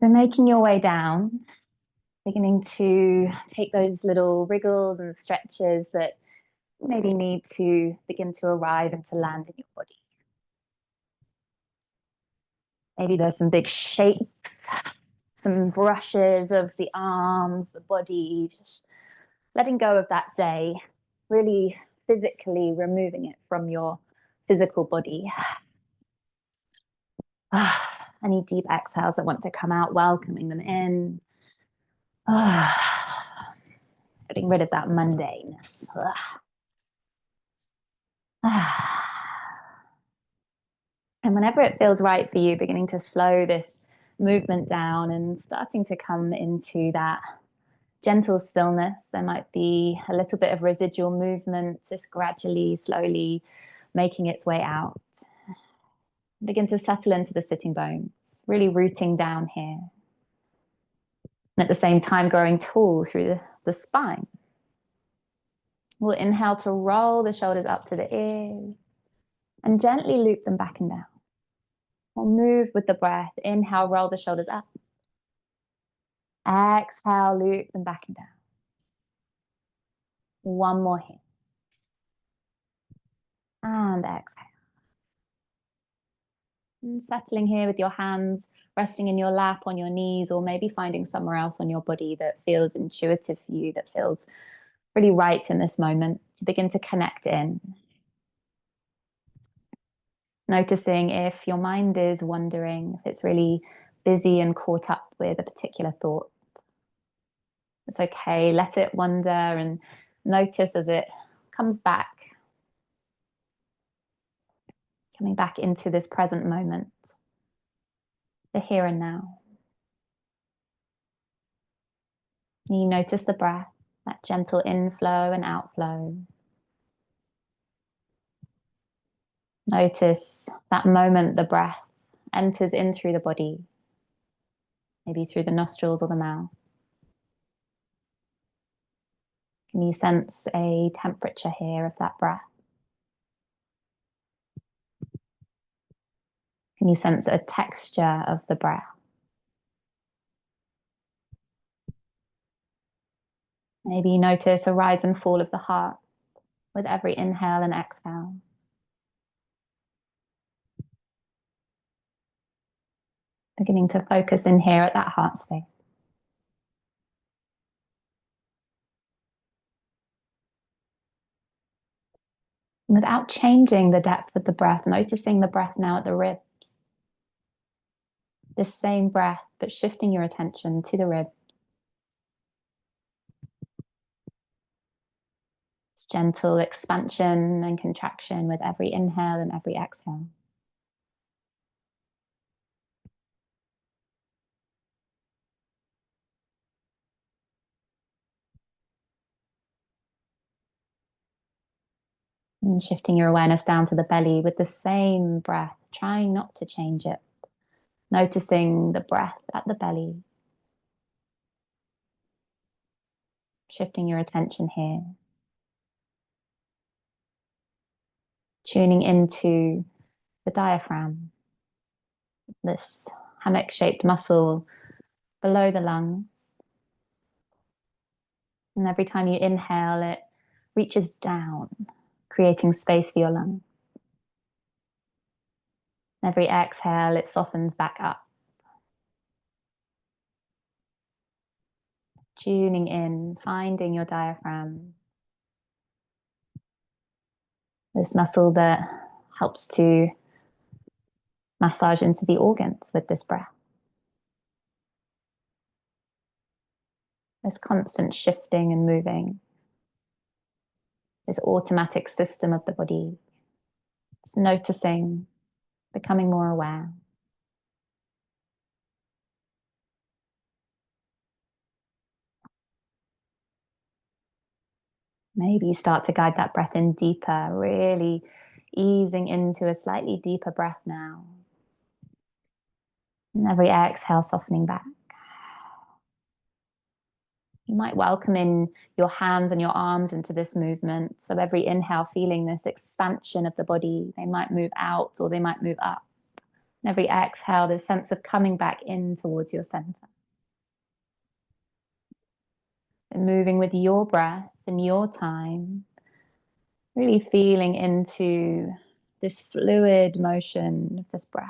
So making your way down, beginning to take those little wriggles and stretches that maybe need to begin to arrive and to land in your body. Maybe there's some big shakes, some brushes of the arms, the body, just letting go of that day, really physically removing it from your physical body. Any deep exhales that want to come out, welcoming them in. Getting rid of that mundaneness. And whenever it feels right for you, beginning to slow this movement down and starting to come into that gentle stillness. There might be a little bit of residual movement, just gradually, slowly making its way out. Begin to settle into the sitting bones, really rooting down here. And at the same time, growing tall through the spine. We'll inhale to roll the shoulders up to the ears and gently loop them back and down. We'll move with the breath. Inhale, roll the shoulders up. Exhale, loop them back and down. One more here. And exhale. And settling here with your hands resting in your lap, on your knees, or maybe finding somewhere else on your body that feels intuitive for you, that feels really right in this moment, to begin to connect in. Noticing if your mind is wandering, if it's really busy and caught up with a particular thought. It's okay, let it wander and notice as it comes back, coming back into this present moment, the here and now. You notice the breath, that gentle inflow and outflow. Notice that moment the breath enters in through the body, maybe through the nostrils or the mouth. Can you sense a temperature here of that breath? Can you sense a texture of the breath? Maybe you notice a rise and fall of the heart with every inhale and exhale. Beginning to focus in here at that heart space. Without changing the depth of the breath, noticing the breath now at the ribs. This same breath, but shifting your attention to the ribs. It's gentle expansion and contraction with every inhale and every exhale. And shifting your awareness down to the belly with the same breath, trying not to change it. Noticing the breath at the belly. Shifting your attention here. Tuning into the diaphragm, this hammock-shaped muscle below the lungs. And every time you inhale, it reaches down, creating space for your lungs. Every exhale, it softens back up. Tuning in, finding your diaphragm. This muscle that helps to massage into the organs with this breath. This constant shifting and moving. This automatic system of the body. Just noticing, becoming more aware. Maybe you start to guide that breath in deeper, really easing into a slightly deeper breath now. And every exhale, softening back. You might welcome in your hands and your arms into this movement. So every inhale, feeling this expansion of the body. They might move out or they might move up. And every exhale, this sense of coming back in towards your center. And moving with your breath and your time, really feeling into this fluid motion of this breath.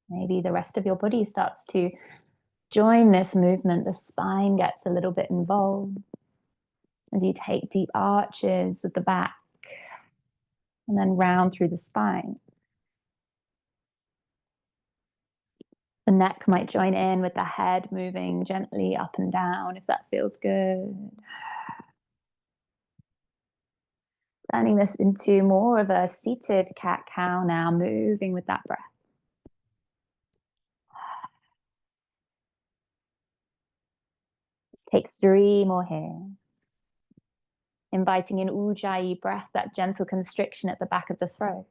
Maybe the rest of your body starts to join this movement. The spine gets a little bit involved as you take deep arches at the back and then round through the spine. The neck might join in with the head moving gently up and down if that feels good. Turning this into more of a seated cat-cow now, moving with that breath. Let's take 3 more here. Inviting in Ujjayi breath, that gentle constriction at the back of the throat.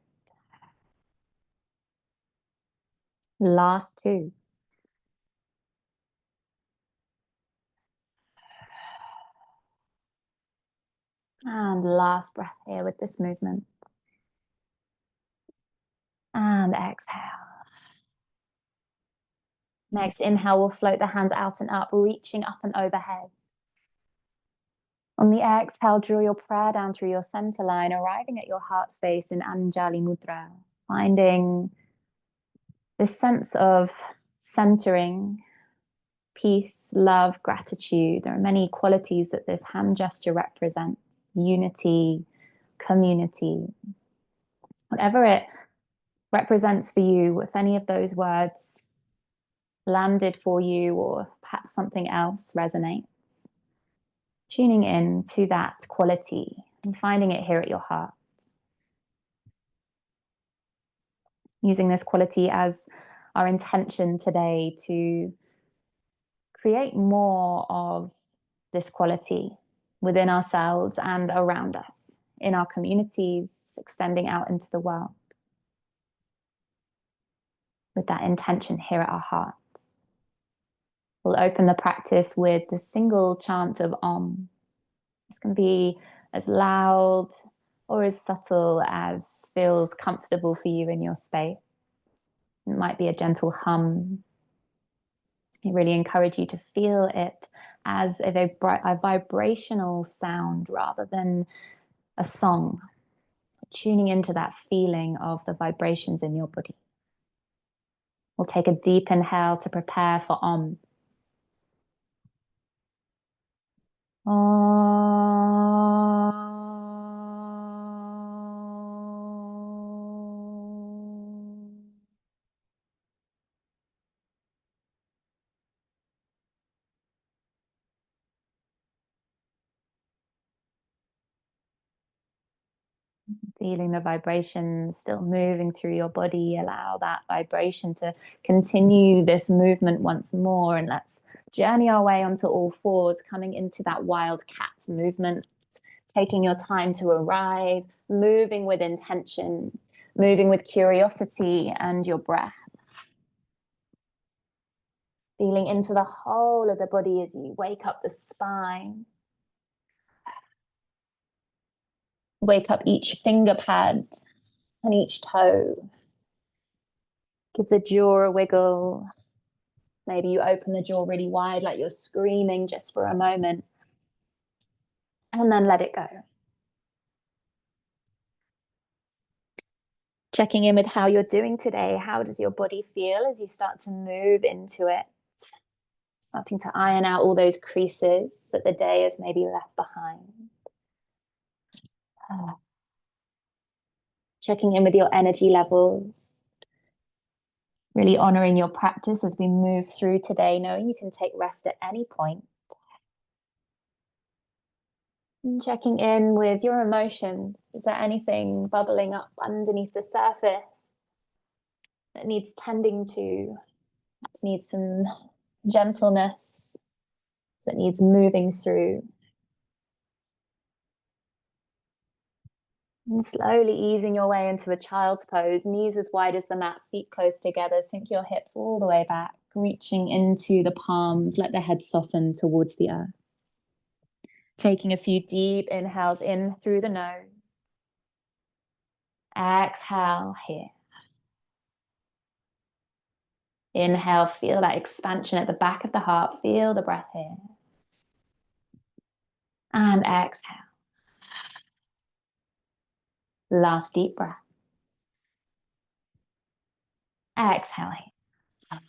Last 2. And last breath here with this movement. And exhale. Next inhale, we'll float the hands out and up, reaching up and overhead. On the exhale, draw your prayer down through your center line, arriving at your heart space in Anjali Mudra. Finding this sense of centering, peace, love, gratitude. There are many qualities that this hand gesture represents. Unity, community. Whatever it represents for you, if any of those words landed for you or perhaps something else resonates, tuning in to that quality and finding it here at your heart. Using this quality as our intention today to create more of this quality within ourselves and around us, in our communities, extending out into the world. With that intention here at our hearts. We'll open the practice with the single chant of Om. It's going to be as loud or as subtle as feels comfortable for you in your space. It might be a gentle hum. I really encourage you to feel it as a vibrational sound rather than a song. Tuning into that feeling of the vibrations in your body. We'll take a deep inhale to prepare for Om. Feeling the vibration still moving through your body. Allow that vibration to continue this movement once more. And let's journey our way onto all fours, coming into that wild cat movement. Taking your time to arrive, moving with intention, moving with curiosity and your breath. Feeling into the whole of the body as you wake up the spine. Wake up each finger pad and each toe. Give the jaw a wiggle. Maybe you open the jaw really wide like you're screaming just for a moment. And then let it go. Checking in with how you're doing today. How does your body feel as you start to move into it? Starting to iron out all those creases that the day has maybe left behind. Checking in with your energy levels. Really honoring your practice as we move through today, knowing you can take rest at any point. And checking in with your emotions. Is there anything bubbling up underneath the surface that needs tending to? Perhaps needs some gentleness, that needs moving through. And slowly easing your way into a child's pose, knees as wide as the mat, feet close together, sink your hips all the way back, reaching into the palms. Let the head soften towards the earth. Taking a few deep inhales in through the nose. Exhale here. Inhale, feel that expansion at the back of the heart. Feel the breath here. And exhale. Last deep breath. Exhale here.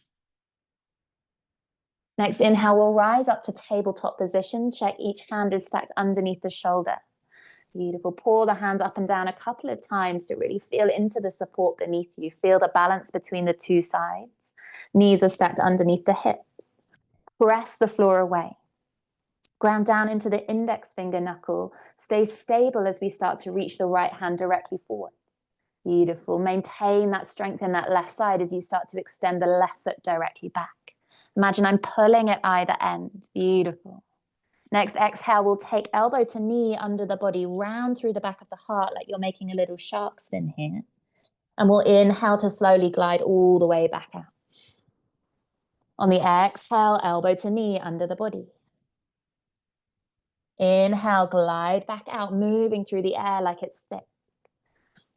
Next inhale, we'll rise up to tabletop position. Check each hand is stacked underneath the shoulder. Beautiful. Pull the hands up and down a couple of times to really feel into the support beneath you. Feel the balance between the two sides. Knees are stacked underneath the hips. Press the floor away. Ground down into the index finger knuckle. Stay stable as we start to reach the right hand directly forward. Beautiful. Maintain that strength in that left side as you start to extend the left foot directly back. Imagine I'm pulling at either end. Beautiful. Next exhale, we'll take elbow to knee under the body, round through the back of the heart like you're making a little shark spin here. And we'll inhale to slowly glide all the way back out. On the exhale, elbow to knee under the body. Inhale, glide back out, moving through the air like it's thick.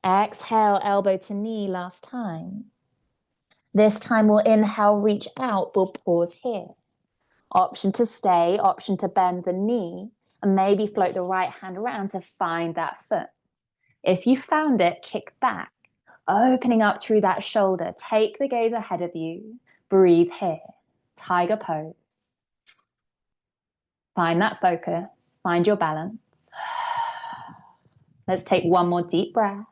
Exhale, elbow to knee last time. This time we'll inhale, reach out, we'll pause here. Option to stay, option to bend the knee, and maybe float the right hand around to find that foot. If you found it, kick back, opening up through that shoulder. Take the gaze ahead of you. Breathe here. Tiger pose. Find that focus. Find your balance. Let's take one more deep breath.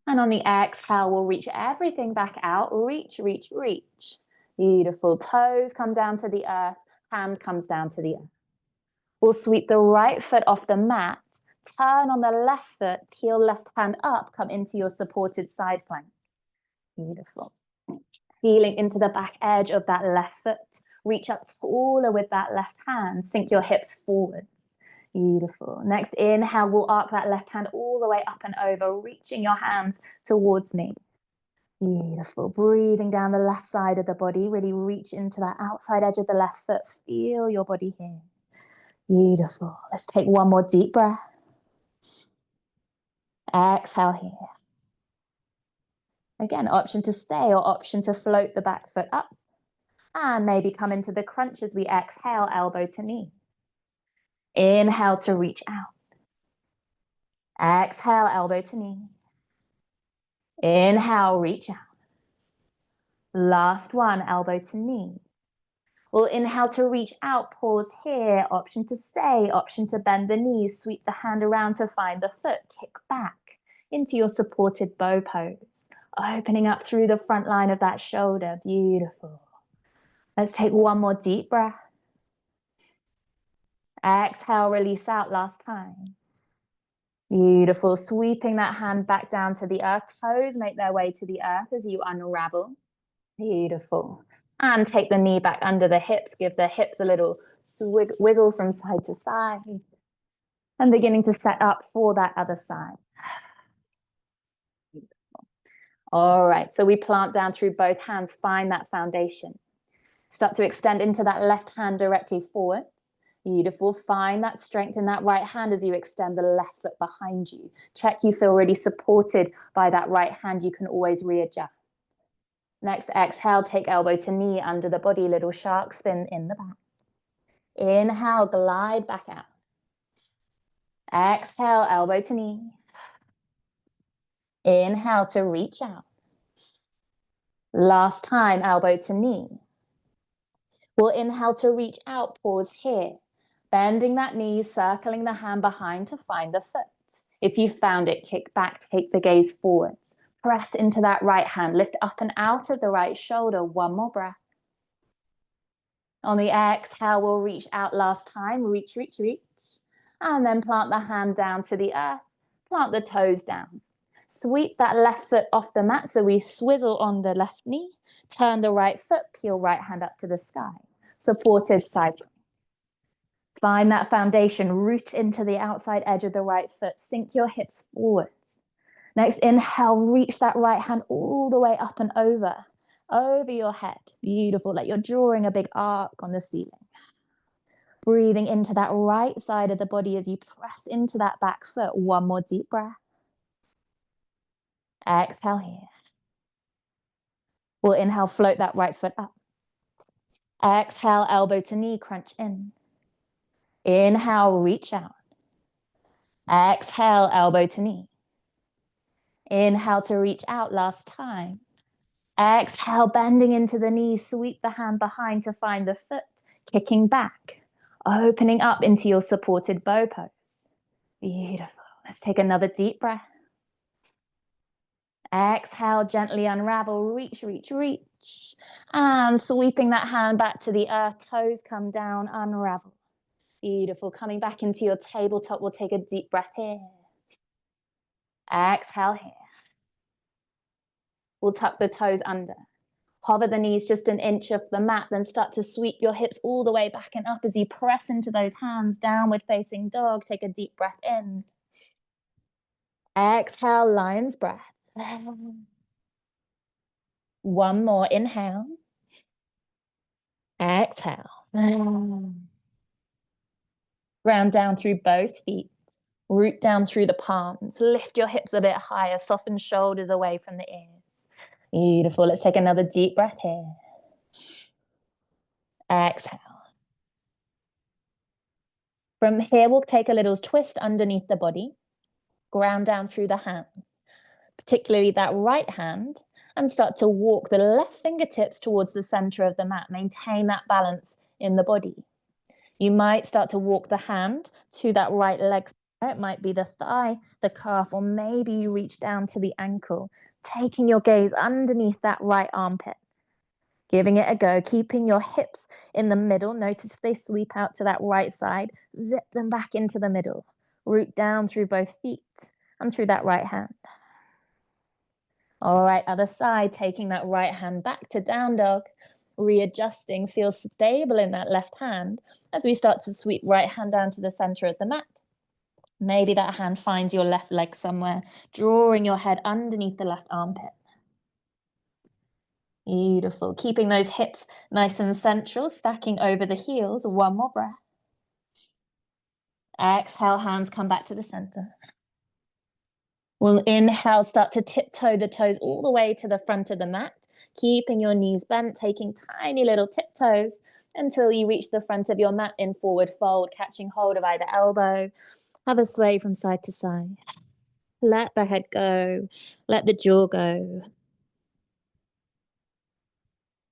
And on the exhale, we'll reach everything back out. Reach, reach, reach. Beautiful. Toes come down to the earth. Hand comes down to the earth. We'll sweep the right foot off the mat. Turn on the left foot. Peel left hand up. Come into your supported side plank. Beautiful. Feeling into the back edge of that left foot. Reach up taller with that left hand. Sink your hips forwards. Beautiful. Next inhale, we'll arc that left hand all the way up and over, reaching your hands towards me. Beautiful. Breathing down the left side of the body. Really reach into that outside edge of the left foot. Feel your body here. Beautiful. Let's take one more deep breath. Exhale here. Again, option to stay or option to float the back foot up. And maybe come into the crunch as we exhale, elbow to knee. Inhale to reach out. Exhale, elbow to knee. Inhale, reach out. Last one, elbow to knee. We'll inhale to reach out, pause here. Option to stay, option to bend the knees. Sweep the hand around to find the foot. Kick back into your supported bow pose. Opening up through the front line of that shoulder. Beautiful. Let's take one more deep breath. Exhale, release out last time. Beautiful. Sweeping that hand back down to the earth. Toes make their way to the earth as you unravel. Beautiful. And take the knee back under the hips. Give the hips a little wiggle from side to side. And beginning to set up for that other side. Beautiful. All right. So we plant down through both hands. Find that foundation. Start to extend into that left hand directly forwards. Beautiful. Find that strength in that right hand as you extend the left foot behind you. Check you feel really supported by that right hand. You can always readjust. Next, exhale, take elbow to knee under the body, little shark spin in the back. Inhale, glide back out. Exhale, elbow to knee. Inhale to reach out. Last time, elbow to knee. We'll inhale to reach out, pause here. Bending that knee, circling the hand behind to find the foot. If you found it, kick back, take the gaze forwards. Press into that right hand, lift up and out of the right shoulder. One more breath. On the exhale, we'll reach out last time. Reach, reach, reach. And then plant the hand down to the earth. Plant the toes down. Sweep that left foot off the mat so we swizzle on the left knee. Turn the right foot, peel right hand up to the sky. Supported side plank. Find that foundation, root into the outside edge of the right foot. Sink your hips forwards. Next, inhale, reach that right hand all the way up and over. over your head. Beautiful, like you're drawing a big arc on the ceiling. Breathing into that right side of the body as you press into that back foot. One more deep breath. Exhale here. We'll inhale, float that right foot up. Exhale, elbow to knee, crunch in. Inhale, reach out. Exhale, elbow to knee. Inhale to reach out, last time. Exhale, bending into the knees, sweep the hand behind to find the foot, kicking back, opening up into your supported bow pose. Beautiful. Let's take another deep breath. Exhale, gently unravel, reach, reach, reach. And sweeping that hand back to the earth, toes come down, unravel. Beautiful. Coming back into your tabletop, we'll take a deep breath here. Exhale here. We'll tuck the toes under. Hover the knees just an inch off the mat, then start to sweep your hips all the way back and up as you press into those hands, downward facing dog. Take a deep breath in. Exhale, lion's breath. One more, inhale. Exhale. Ground down through both feet. Root down through the palms. Lift your hips a bit higher. Soften shoulders away from the ears. Beautiful. Let's take another deep breath here. Exhale. From here, we'll take a little twist underneath the body. Ground down through the hands, particularly that right hand, and start to walk the left fingertips towards the center of the mat. Maintain that balance in the body. You might start to walk the hand to that right leg. It might be the thigh, the calf, or maybe you reach down to the ankle, taking your gaze underneath that right armpit. Giving it a go, keeping your hips in the middle. Notice if they sweep out to that right side, zip them back into the middle. Root down through both feet and through that right hand. All right, other side, taking that right hand back to down dog. Readjusting, feel stable in that left hand as we start to sweep right hand down to the center of the mat. Maybe that hand finds your left leg somewhere, drawing your head underneath the left armpit. Beautiful. Keeping those hips nice and central, stacking over the heels. One more breath. Exhale, hands come back to the center. We'll inhale, start to tiptoe the toes all the way to the front of the mat, keeping your knees bent, taking tiny little tiptoes until you reach the front of your mat in forward fold, catching hold of either elbow. Have a sway from side to side. Let the head go. Let the jaw go.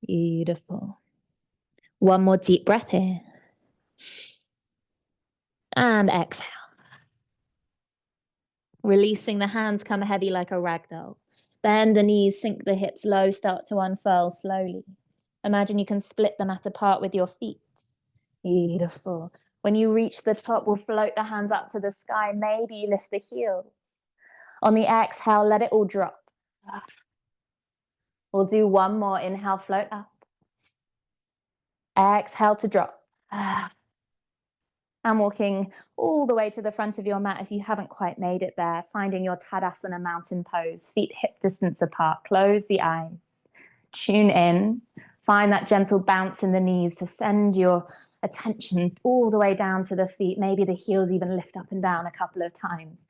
Beautiful. One more deep breath here. And exhale. Releasing the hands, come heavy like a rag doll. Bend the knees, sink the hips low, start to unfurl slowly. Imagine you can split the mat apart with your feet. Beautiful. When you reach the top, we'll float the hands up to the sky. Maybe you lift the heels. On the exhale, let it all drop. We'll do one more. Inhale, float up. Exhale to drop. And walking all the way to the front of your mat if you haven't quite made it there. Finding your Tadasana mountain pose, feet hip distance apart. Close the eyes. Tune in. Find that gentle bounce in the knees to send your attention all the way down to the feet. Maybe the heels even lift up and down a couple of times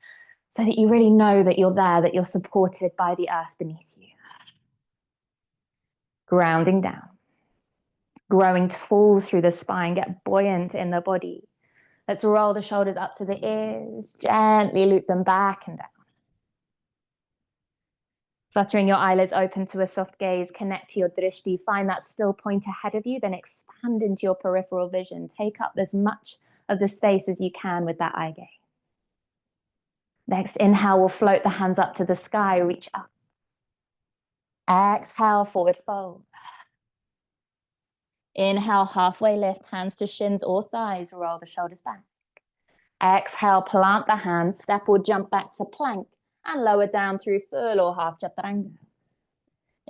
so that you really know that you're there, that you're supported by the earth beneath you. Grounding down. Growing tall through the spine. Get buoyant in the body. Let's roll the shoulders up to the ears. Gently loop them back and down. Fluttering your eyelids open to a soft gaze, connect to your drishti. Find that still point ahead of you, then expand into your peripheral vision. Take up as much of the space as you can with that eye gaze. Next, inhale, we'll float the hands up to the sky, reach up. Exhale, forward fold. Inhale, halfway lift, hands to shins or thighs, roll the shoulders back. Exhale, plant the hands, step or jump back to plank. And lower down through full or half chaturanga.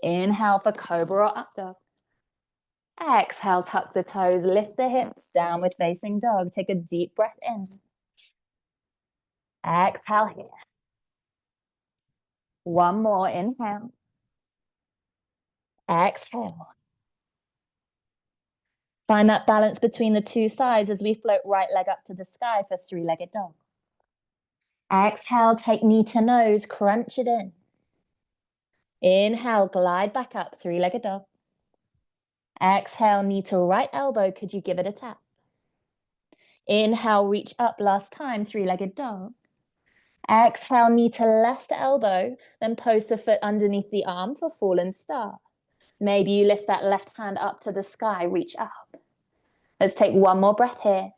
Inhale for cobra or up dog. Exhale, tuck the toes, lift the hips, downward facing dog. Take a deep breath in. Exhale here. One more, inhale. Exhale. Find that balance between the two sides as we float right leg up to the sky for three-legged dog. Exhale, take knee to nose, crunch it in. Inhale, glide back up, three-legged dog. Exhale, knee to right elbow, could you give it a tap? Inhale, reach up, last time, three-legged dog. Exhale, knee to left elbow, then post the foot underneath the arm for fallen star. Maybe you lift that left hand up to the sky, reach up. Let's take one more breath here.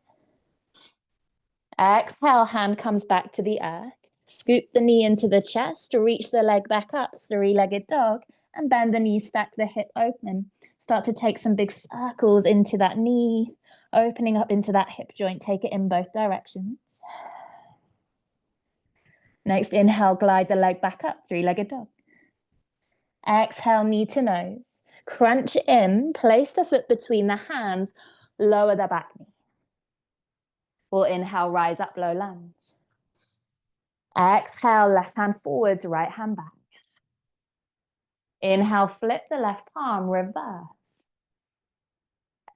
Exhale, hand comes back to the earth. Scoop the knee into the chest, reach the leg back up, three-legged dog, and bend the knee, stack the hip open. Start to take some big circles into that knee, opening up into that hip joint. Take it in both directions. Next, inhale, glide the leg back up, three-legged dog. Exhale, knee to nose. Crunch in, place the foot between the hands, lower the back knee. Or inhale, rise up, low lunge. Exhale, left hand forwards, right hand back. Inhale, flip the left palm, reverse.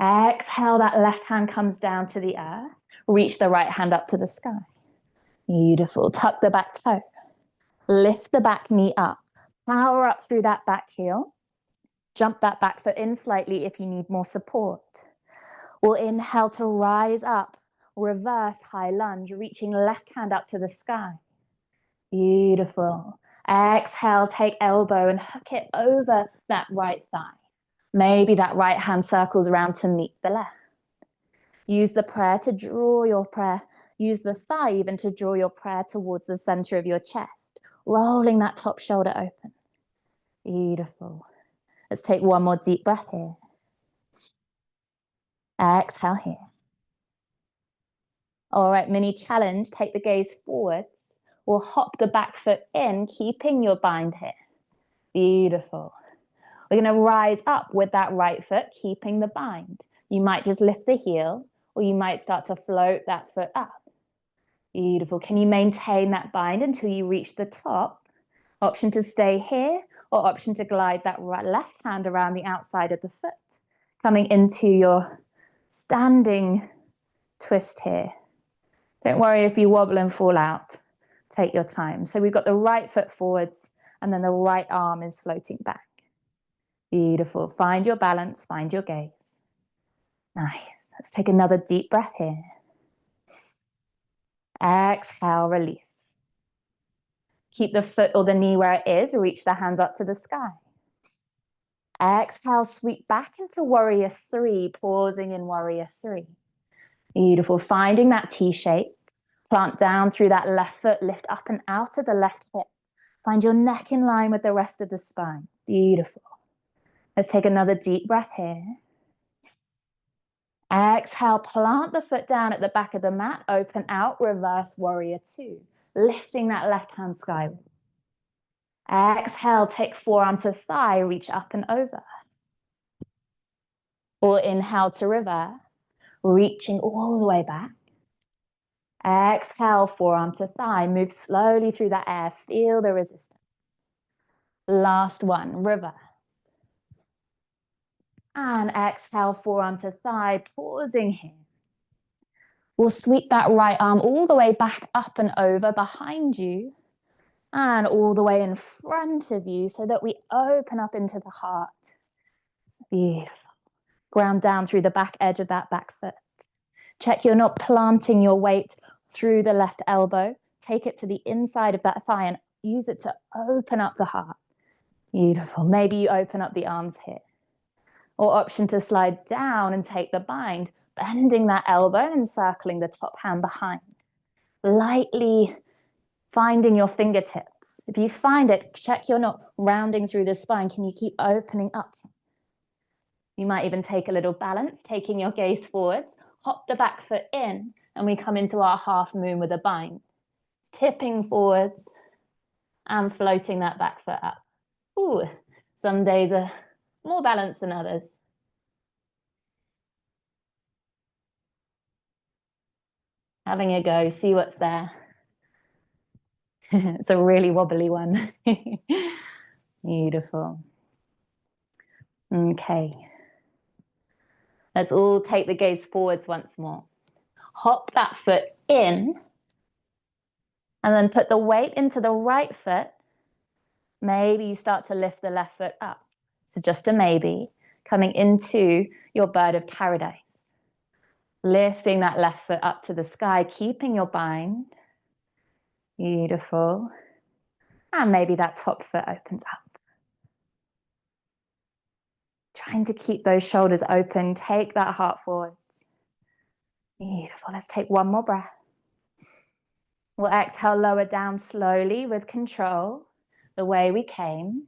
Exhale, that left hand comes down to the earth. Reach the right hand up to the sky. Beautiful. Tuck the back toe. Lift the back knee up. Power up through that back heel. Jump that back foot in slightly if you need more support. We'll inhale to rise up. Reverse high lunge, reaching left hand up to the sky. Beautiful. Exhale, take elbow and hook it over that right thigh. Maybe that right hand circles around to meet the left. Use the prayer to draw your prayer. Use the thigh even to draw your prayer towards the center of your chest, rolling that top shoulder open. Beautiful. Let's take one more deep breath here. Exhale here. All right, mini challenge. Take the gaze forwards. We'll hop the back foot in, keeping your bind here. Beautiful. We're going to rise up with that right foot, keeping the bind. You might just lift the heel, or you might start to float that foot up. Beautiful. Can you maintain that bind until you reach the top? Option to stay here, or option to glide that right left hand around the outside of the foot, coming into your standing twist here. Don't worry if you wobble and fall out. Take your time. So we've got the right foot forwards, and then the right arm is floating back. Beautiful. Find your balance, find your gaze. Nice. Let's take another deep breath here. Exhale, release. Keep the foot or the knee where it is, reach the hands up to the sky. Exhale, sweep back into warrior three, pausing in warrior three. Beautiful. Finding that T shape. Plant down through that left foot, lift up and out of the left hip. Find your neck in line with the rest of the spine. Beautiful. Let's take another deep breath here. Exhale, plant the foot down at the back of the mat, open out, reverse warrior two, lifting that left hand skyward. Exhale, take forearm to thigh, reach up and over. Or inhale to reverse, reaching all the way back. Exhale, forearm to thigh, move slowly through that air, feel the resistance. Last one, reverse. And exhale, forearm to thigh, pausing here. We'll sweep that right arm all the way back up and over behind you and all the way in front of you so that we open up into the heart. Beautiful. Ground down through the back edge of that back foot. Check you're not planting your weight through the left elbow. Take it to the inside of that thigh and use it to open up the heart. Beautiful. Maybe you open up the arms here. Or option to slide down and take the bind, bending that elbow and circling the top hand behind. Lightly finding your fingertips. If you find it, check you're not rounding through the spine. Can you keep opening up? You might even take a little balance, taking your gaze forwards, hop the back foot in, and we come into our half moon with a bind. Tipping forwards and floating that back foot up. Ooh, some days are more balanced than others. Having a go, see what's there. It's a really wobbly one. Beautiful. Okay. Let's all take the gaze forwards once more. Hop that foot in and then put the weight into the right foot. Maybe you start to lift the left foot up. So just a maybe, coming into your bird of paradise. Lifting that left foot up to the sky, keeping your bind. Beautiful. And maybe that top foot opens up. Trying to keep those shoulders open. Take that heart forwards. Beautiful. Let's take one more breath. We'll exhale, lower down slowly with control, the way we came.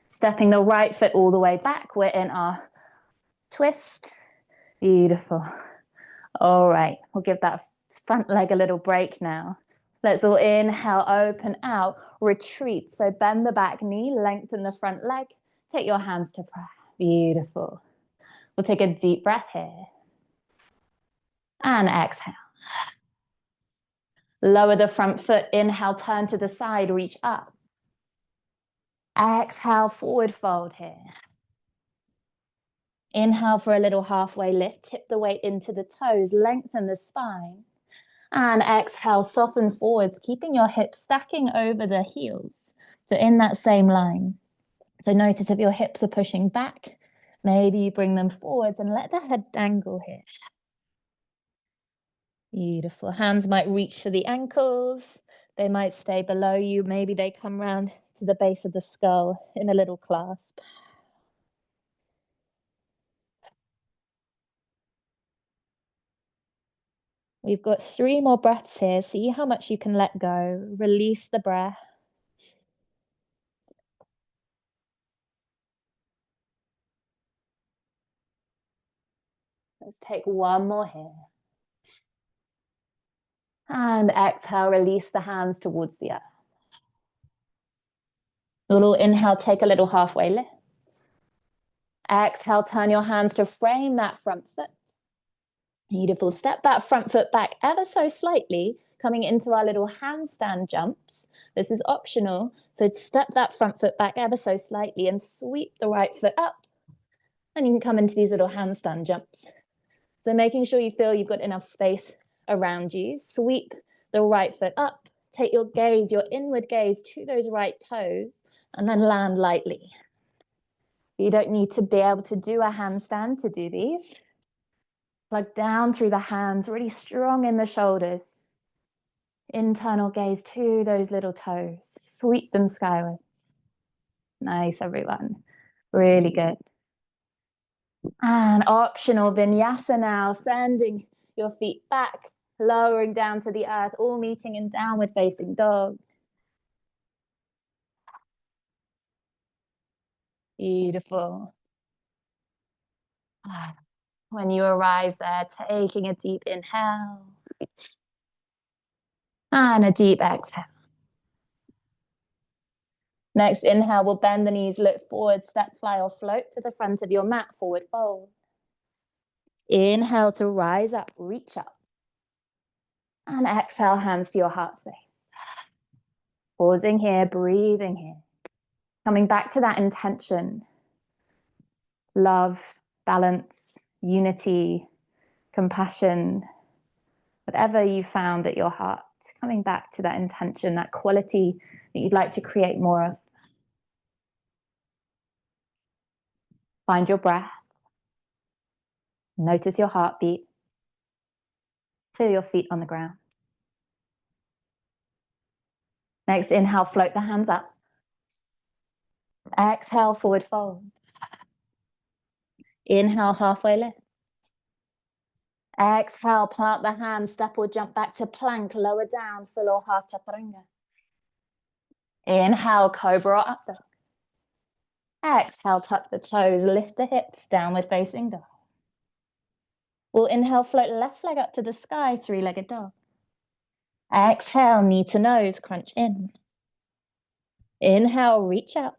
Stepping the right foot all the way back. We're in our twist. Beautiful. All right, we'll give that front leg a little break now. Let's all inhale, open out, retreat. So bend the back knee, lengthen the front leg. Take your hands to prayer. Beautiful. We'll take a deep breath here. And exhale. Lower the front foot. Inhale, turn to the side, reach up. Exhale, forward fold here. Inhale for a little halfway lift. Tip the weight into the toes, lengthen the spine. And exhale, soften forwards, keeping your hips stacking over the heels. So in that same line. So notice if your hips are pushing back, maybe you bring them forwards and let the head dangle here. Beautiful. Hands might reach for the ankles. They might stay below you. Maybe they come round to the base of the skull in a little clasp. We've got 3 more breaths here. See how much you can let go. Release the breath. Let's take one more here. And exhale, release the hands towards the earth. Little inhale, take a little halfway lift. Exhale, turn your hands to frame that front foot. Beautiful. Step that front foot back ever so slightly, coming into our little handstand jumps. This is optional. So step that front foot back ever so slightly and sweep the right foot up. And you can come into these little handstand jumps. So making sure you feel you've got enough space around you. Sweep the right foot up. Take your gaze, your inward gaze to those right toes, and then land lightly. You don't need to be able to do a handstand to do these. Plug down through the hands, really strong in the shoulders. Internal gaze to those little toes. Sweep them skywards. Nice, everyone. Really good. And optional vinyasa now, sending your feet back, lowering down to the earth, all meeting in downward facing dog. Beautiful. When you arrive there, taking a deep inhale and a deep exhale. Next inhale, we'll bend the knees, look forward, step, fly or float to the front of your mat, forward fold. Inhale to rise up, reach up. And exhale, hands to your heart space. Pausing here, breathing here. Coming back to that intention. Love, balance, unity, compassion. Whatever you found at your heart, coming back to that intention, that quality that you'd like to create more of. Find your breath. Notice your heartbeat. Feel your feet on the ground. Next, inhale, float the hands up. Exhale, forward fold. Inhale, halfway lift. Exhale, plant the hands, step or jump back to plank, lower down, full or half chaturanga. Inhale, cobra or up dog. Exhale, tuck the toes, lift the hips, downward facing dog. We'll inhale, float left leg up to the sky, 3-legged dog. Exhale, knee to nose, crunch in. Inhale, reach out.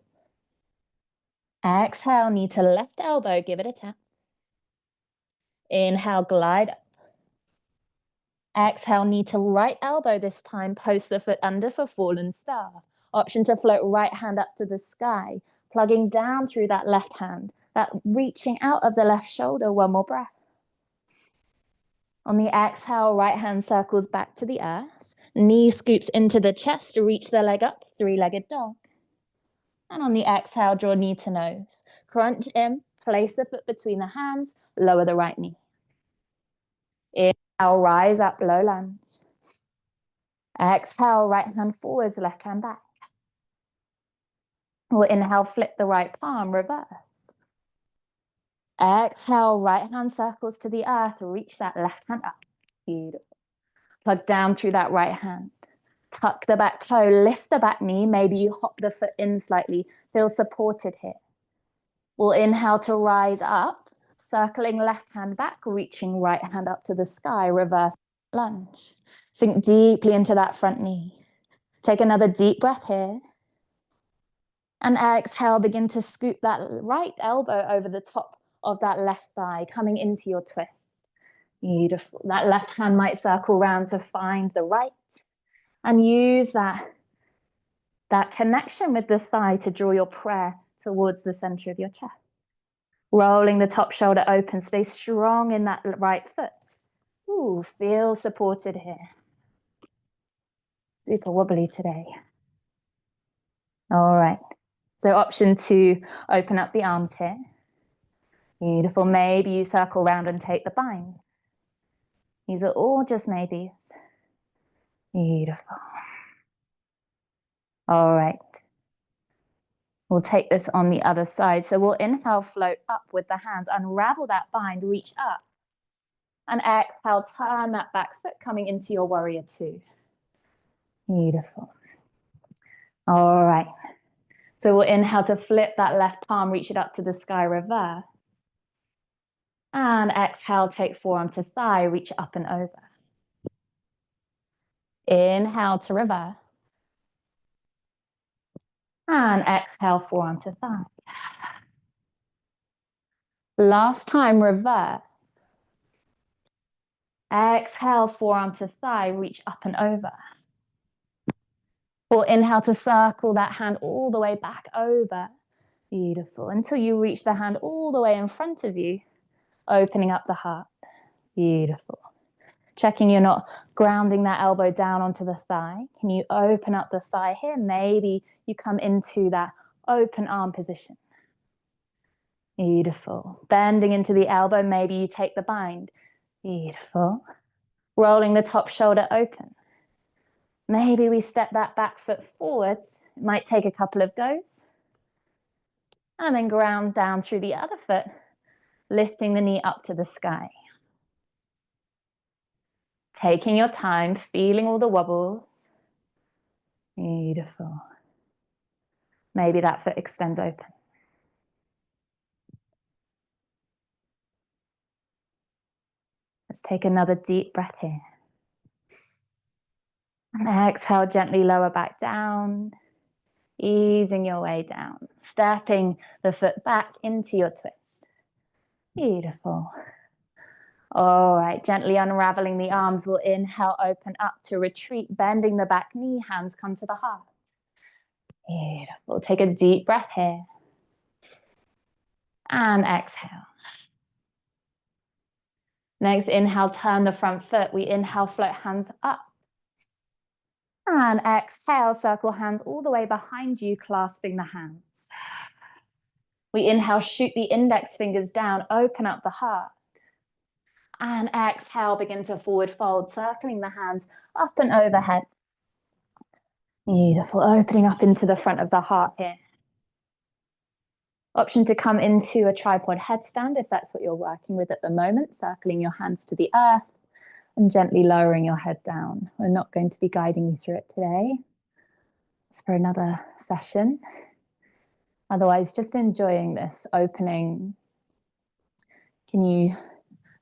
Exhale, knee to left elbow, give it a tap. Inhale, glide up. Exhale, knee to right elbow this time, post the foot under for fallen star. Option to float right hand up to the sky, plugging down through that left hand, that reaching out of the left shoulder. One more breath. On the exhale, right hand circles back to the earth. Knee scoops into the chest to reach the leg up, three-legged dog. And on the exhale, draw knee to nose. Crunch in, place the foot between the hands, lower the right knee. Inhale, rise up, low lunge. Exhale, right hand forwards, left hand back. We'll inhale, flip the right palm, reverse. Exhale, right hand circles to the earth, reach that left hand up. Beautiful. Plug down through that right hand. Tuck the back toe, lift the back knee. Maybe you hop the foot in slightly. Feel supported here. We'll inhale to rise up, circling left hand back, reaching right hand up to the sky, reverse lunge. Sink deeply into that front knee. Take another deep breath here. And exhale, begin to scoop that right elbow over the top of that left thigh, coming into your twist. Beautiful. That left hand might circle around to find the right, and use that connection with the thigh to draw your prayer towards the center of your chest. Rolling the top shoulder open, stay strong in that right foot. Ooh, feel supported here. Super wobbly today. All right. So option 2, open up the arms here. Beautiful. Maybe you circle around and take the bind. These are all just maybes. Beautiful. All right. We'll take this on the other side. So we'll inhale, float up with the hands, unravel that bind, reach up. And exhale, turn that back foot coming into your warrior 2. Beautiful. All right. So we'll inhale to flip that left palm, reach it up to the sky, reverse. And exhale, take forearm to thigh, reach up and over. Inhale to reverse. And exhale, forearm to thigh. Last time, reverse. Exhale, forearm to thigh, reach up and over. Or inhale to circle that hand all the way back over. Beautiful. Until you reach the hand all the way in front of you, opening up the heart. Beautiful. Checking you're not grounding that elbow down onto the thigh. Can you open up the thigh here? Maybe you come into that open arm position. Beautiful. Bending into the elbow, maybe you take the bind. Beautiful. Rolling the top shoulder open. Maybe we step that back foot forwards. It might take a couple of goes. And then ground down through the other foot, lifting the knee up to the sky. Taking your time, feeling all the wobbles. Beautiful. Maybe that foot extends open. Let's take another deep breath here. And exhale, gently lower back down, easing your way down, stepping the foot back into your twist. Beautiful. All right, gently unraveling the arms. We'll inhale, open up to retreat, bending the back knee, hands come to the heart. Beautiful. Take a deep breath here. And exhale. Next, inhale, turn the front foot. We inhale, float hands up. And exhale, circle hands all the way behind you, clasping the hands. We inhale, shoot the index fingers down, open up the heart. And exhale, begin to forward fold, circling the hands up and overhead. Beautiful, opening up into the front of the heart here. Option to come into a tripod headstand if that's what you're working with at the moment, circling your hands to the earth and gently lowering your head down. We're not going to be guiding you through it today. It's for another session. Otherwise, just enjoying this opening. Can you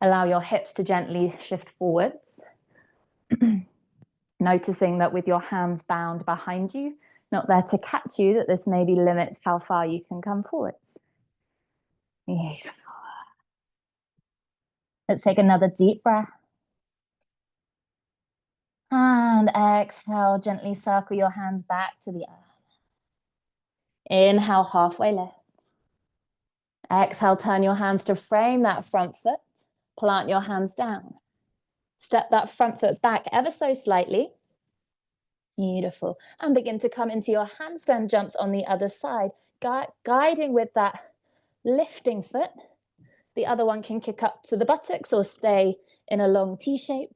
allow your hips to gently shift forwards? Noticing that with your hands bound behind you, not there to catch you, that this maybe limits how far you can come forwards. Beautiful. Let's take another deep breath. And exhale, gently circle your hands back to the earth. Inhale, halfway lift. Exhale, turn your hands to frame that front foot. Plant your hands down. Step that front foot back ever so slightly. Beautiful. And begin to come into your handstand jumps on the other side, guiding with that lifting foot. The other one can kick up to the buttocks or stay in a long T shape.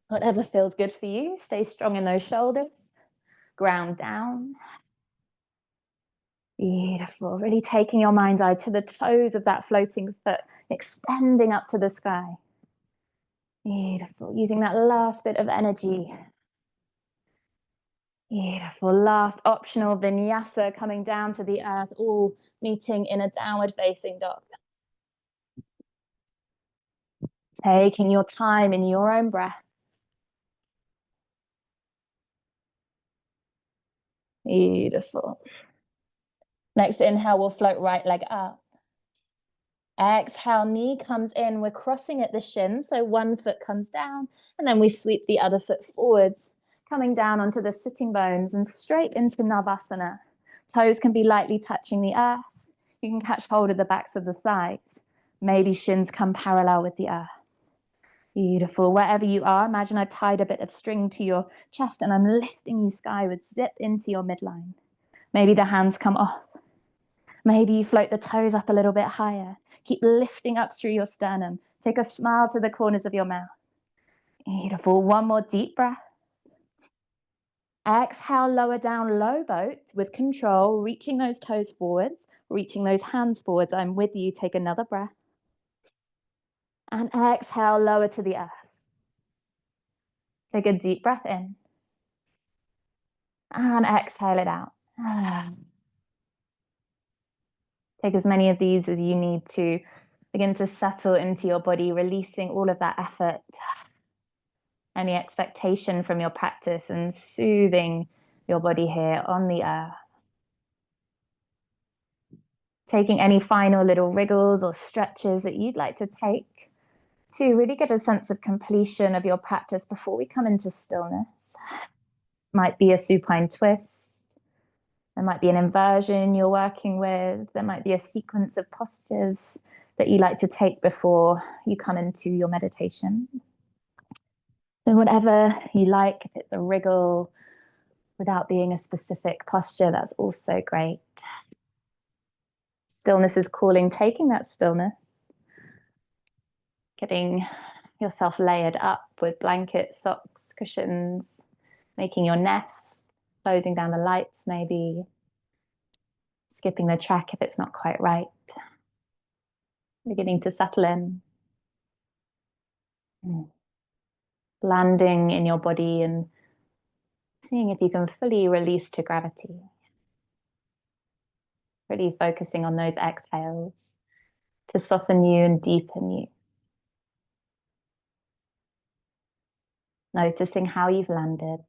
Whatever feels good for you. Stay strong in those shoulders. Ground down. Beautiful. Really taking your mind's eye to the toes of that floating foot, extending up to the sky. Beautiful. Using that last bit of energy. Beautiful. Last optional vinyasa coming down to the earth, all meeting in a downward facing dog. Taking your time in your own breath. Beautiful. Next inhale, we'll float right leg up. Exhale, knee comes in. We're crossing at the shin, so one foot comes down, and then we sweep the other foot forwards, coming down onto the sitting bones and straight into Navasana. Toes can be lightly touching the earth. You can catch hold of the backs of the thighs. Maybe shins come parallel with the earth. Beautiful. Wherever you are, imagine I've tied a bit of string to your chest and I'm lifting you skyward, zip into your midline. Maybe the hands come off. Maybe you float the toes up a little bit higher. Keep lifting up through your sternum. Take a smile to the corners of your mouth. Beautiful. One more deep breath. Exhale, lower down, low boat with control, reaching those toes forwards, reaching those hands forwards. I'm with you. Take another breath. And exhale, lower to the earth. Take a deep breath in. And exhale it out. Take as many of these as you need to begin to settle into your body, releasing all of that effort, any expectation from your practice, and soothing your body here on the earth. Taking any final little wriggles or stretches that you'd like to take to really get a sense of completion of your practice before we come into stillness. Might be a supine twist. There might be an inversion you're working with. There might be a sequence of postures that you like to take before you come into your meditation. So whatever you like, if it's a wriggle without being a specific posture, that's also great. Stillness is calling, taking that stillness, getting yourself layered up with blankets, socks, cushions, making your nest, closing down the lights maybe, skipping the track if it's not quite right, beginning to settle in, landing in your body and seeing if you can fully release to gravity. Really focusing on those exhales to soften you and deepen you. Noticing how you've landed.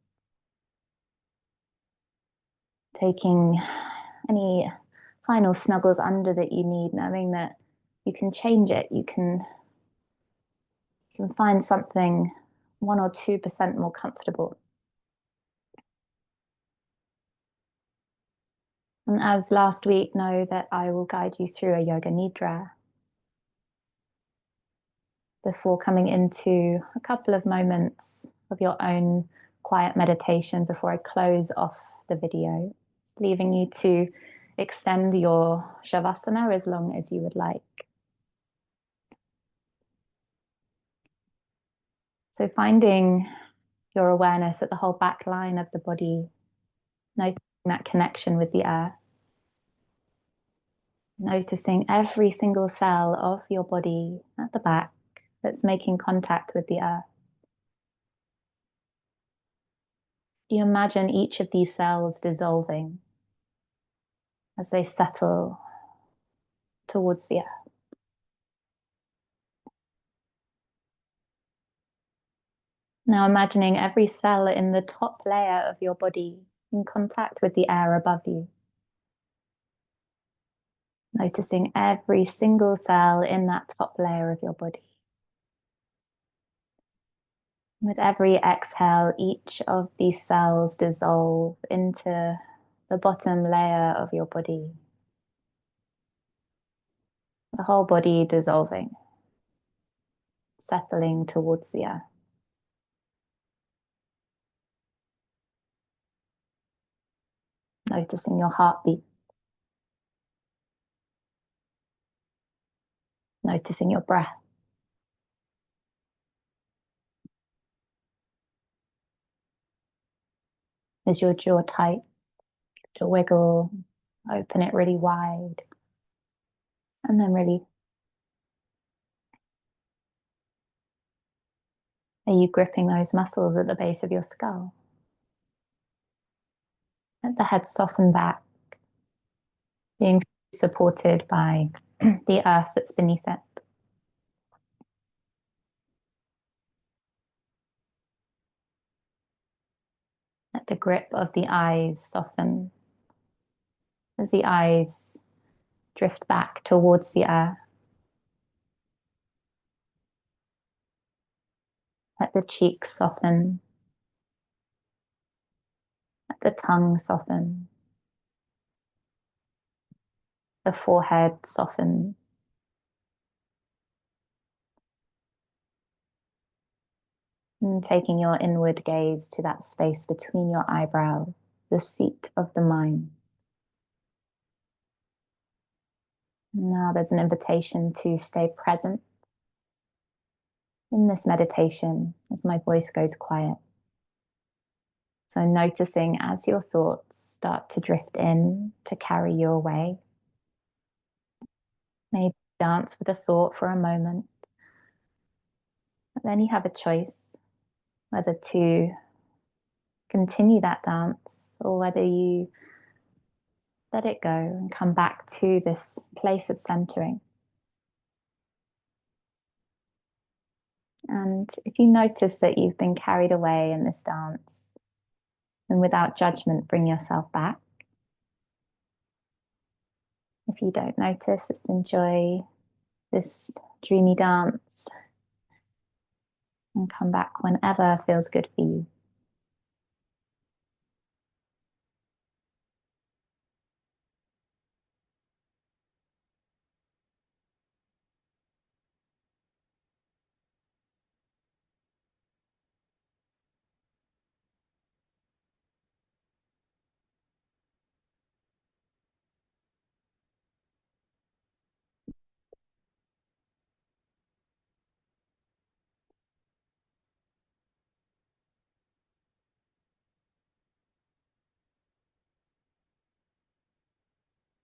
Taking any final snuggles under that you need, knowing that you can change it. You can find something 1 or 2% more comfortable. And as last week, know that I will guide you through a yoga nidra before coming into a couple of moments of your own quiet meditation before I close off the video, leaving you to extend your shavasana as long as you would like. So finding your awareness at the whole back line of the body, noticing that connection with the earth, noticing every single cell of your body at the back that's making contact with the earth. You imagine each of these cells dissolving as they settle towards the earth. Now imagining every cell in the top layer of your body in contact with the air above you. Noticing every single cell in that top layer of your body. With every exhale, each of these cells dissolve into the bottom layer of your body, the whole body dissolving, settling towards the earth. Noticing your heartbeat, noticing your breath. Is your jaw tight? Jaw wiggle, open it really wide, and then really. Are you gripping those muscles at the base of your skull? Let the head soften back, being supported by the earth that's beneath it. Let the grip of the eyes soften as the eyes drift back towards the earth. Let the cheeks soften. Let the tongue soften. The forehead soften. And taking your inward gaze to that space between your eyebrows, the seat of the mind. Now there's an invitation to stay present in this meditation as my voice goes quiet. So noticing as your thoughts start to drift in to carry you away. Maybe dance with a thought for a moment. But then you have a choice whether to continue that dance or whether you let it go and come back to this place of centering. And if you notice that you've been carried away in this dance, then without judgment, bring yourself back. If you don't notice, just enjoy this dreamy dance and come back whenever feels good for you.